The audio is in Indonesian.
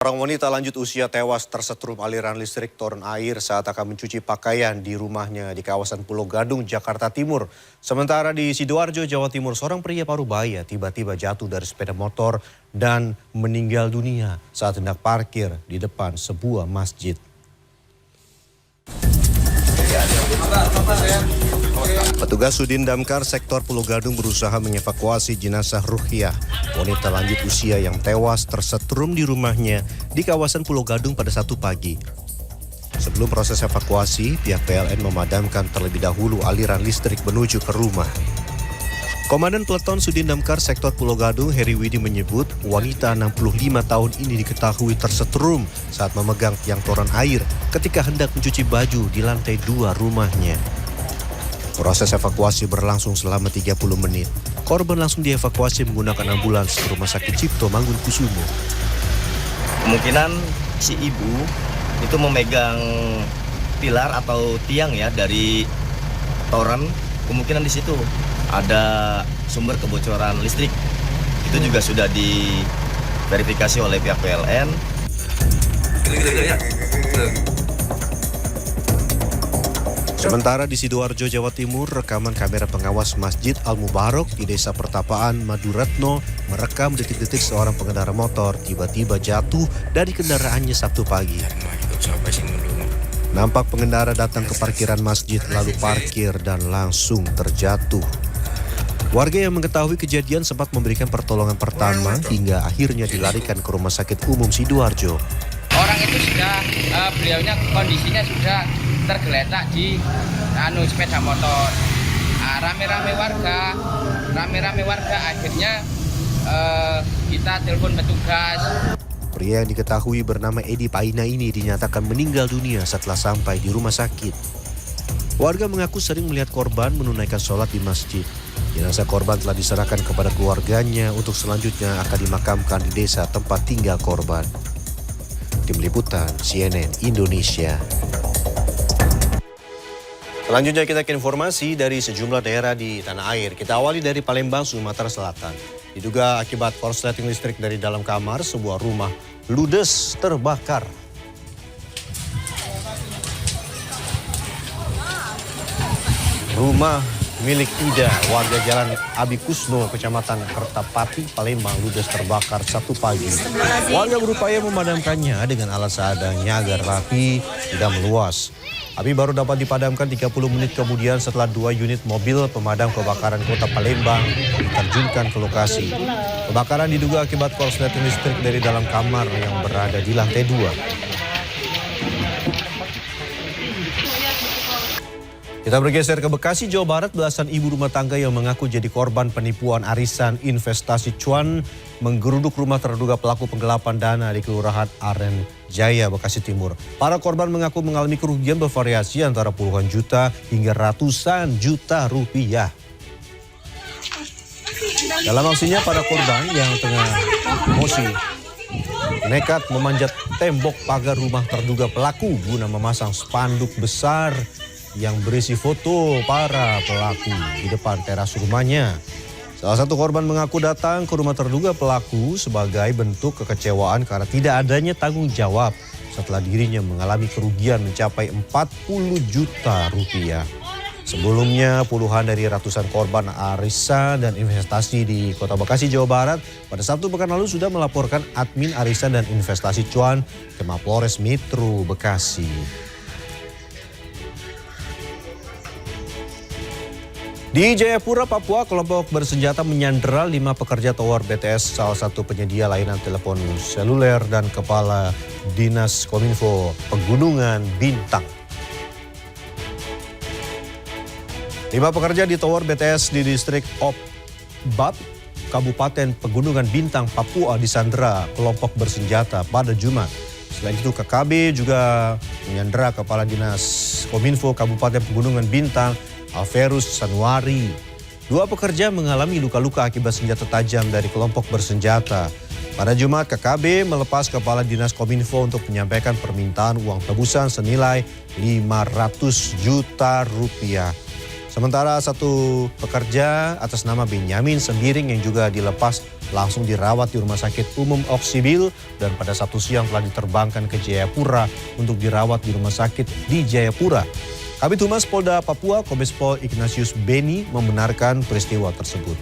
Seorang wanita lanjut usia tewas tersetrum aliran listrik toren air saat akan mencuci pakaian di rumahnya di kawasan Pulau Gadung, Jakarta Timur. Sementara di Sidoarjo, Jawa Timur, seorang pria Parubaya tiba-tiba jatuh dari sepeda motor dan meninggal dunia saat hendak parkir di depan sebuah masjid. Petugas Sudin Damkar sektor Pulau Gadung berusaha mengevakuasi jenazah Ruhiah, wanita lanjut usia yang tewas tersetrum di rumahnya di kawasan Pulau Gadung pada Sabtu pagi. Sebelum proses evakuasi, pihak PLN memadamkan terlebih dahulu aliran listrik menuju ke rumah. Komandan Peleton Sudin Damkar sektor Pulau Gadung, Heri Widi menyebut wanita 65 tahun ini diketahui tersetrum saat memegang tiang toren air ketika hendak mencuci baju di lantai 2 rumahnya. Proses evakuasi berlangsung selama 30 menit. Korban langsung dievakuasi menggunakan ambulans ke Rumah Sakit Cipto Mangunkusumo. Kemungkinan si ibu itu memegang pilar atau tiang ya dari toren. Kemungkinan di situ ada sumber kebocoran listrik. Itu juga sudah diverifikasi oleh pihak PLN. Sementara di Sidoarjo, Jawa Timur, rekaman kamera pengawas Masjid Al-Mubarok di Desa Pertapaan, Maduretno merekam detik-detik seorang pengendara motor tiba-tiba jatuh dari kendaraannya Sabtu pagi. Nampak pengendara datang ke parkiran masjid lalu parkir dan langsung terjatuh. Warga yang mengetahui kejadian sempat memberikan pertolongan pertama hingga akhirnya dilarikan ke Rumah Sakit Umum Sidoarjo. Orang itu sudah, beliaunya kondisinya sudah tergeletak di sepeda motor. Rame-rame warga akhirnya kita telepon petugas. Pria yang diketahui bernama Edi Paina ini dinyatakan meninggal dunia setelah sampai di rumah sakit. Warga mengaku sering melihat korban menunaikan sholat di masjid. Jenazah korban telah diserahkan kepada keluarganya untuk selanjutnya akan dimakamkan di desa tempat tinggal korban. Tim Liputan CNN Indonesia. Selanjutnya kita ke informasi dari sejumlah daerah di tanah air. Kita awali dari Palembang, Sumatera Selatan. Diduga akibat korsleting listrik dari dalam kamar, sebuah rumah ludes terbakar. Rumah milik Ida, warga Jalan Abi Kusno, Kecamatan Kertapati, Palembang, ludes terbakar Sabtu pagi. Warga berupaya memadamkannya dengan alat seadanya agar api tidak meluas. Api baru dapat dipadamkan 30 menit kemudian setelah 2 unit mobil pemadam kebakaran kota Palembang diterjunkan ke lokasi. Kebakaran diduga akibat korsleting listrik dari dalam kamar yang berada di lantai 2. Kita bergeser ke Bekasi, Jawa Barat. Belasan ibu rumah tangga yang mengaku jadi korban penipuan arisan investasi cuan menggeruduk rumah terduga pelaku penggelapan dana di Kelurahan Aren Jaya, Bekasi Timur. Para korban mengaku mengalami kerugian bervariasi antara puluhan juta hingga ratusan juta rupiah. Dalam aksinya, para korban yang tengah emosi nekat memanjat tembok pagar rumah terduga pelaku guna memasang spanduk besar yang berisi foto para pelaku di depan teras rumahnya. Salah satu korban mengaku datang ke rumah terduga pelaku sebagai bentuk kekecewaan karena tidak adanya tanggung jawab setelah dirinya mengalami kerugian mencapai 40 juta rupiah. Sebelumnya puluhan dari ratusan korban arisan dan investasi di Kota Bekasi, Jawa Barat pada Sabtu pekan lalu sudah melaporkan admin arisan dan investasi cuan ke Mapolres Metro Bekasi. Di Jayapura, Papua, kelompok bersenjata menyandera 5 pekerja tower BTS, salah satu penyedia layanan telepon seluler dan kepala Dinas Kominfo Pegunungan Bintang. 5 pekerja di tower BTS di distrik Opbab, Kabupaten Pegunungan Bintang, Papua disandera kelompok bersenjata pada Jumat. Selain itu, KKB juga menyandera kepala Dinas Kominfo Kabupaten Pegunungan Bintang, Alverus Sanuari. 2 pekerja mengalami luka-luka akibat senjata tajam dari kelompok bersenjata. Pada Jumat, KKB melepas kepala Dinas Kominfo untuk menyampaikan permintaan uang tebusan senilai 500 juta rupiah. Sementara satu pekerja atas nama Benyamin Sembiring yang juga dilepas langsung dirawat di Rumah Sakit Umum Oksibil dan pada Sabtu siang telah diterbangkan ke Jayapura untuk dirawat di rumah sakit di Jayapura. Kabid Humas Polda Papua, Kombes Pol Ignatius Beni membenarkan peristiwa tersebut.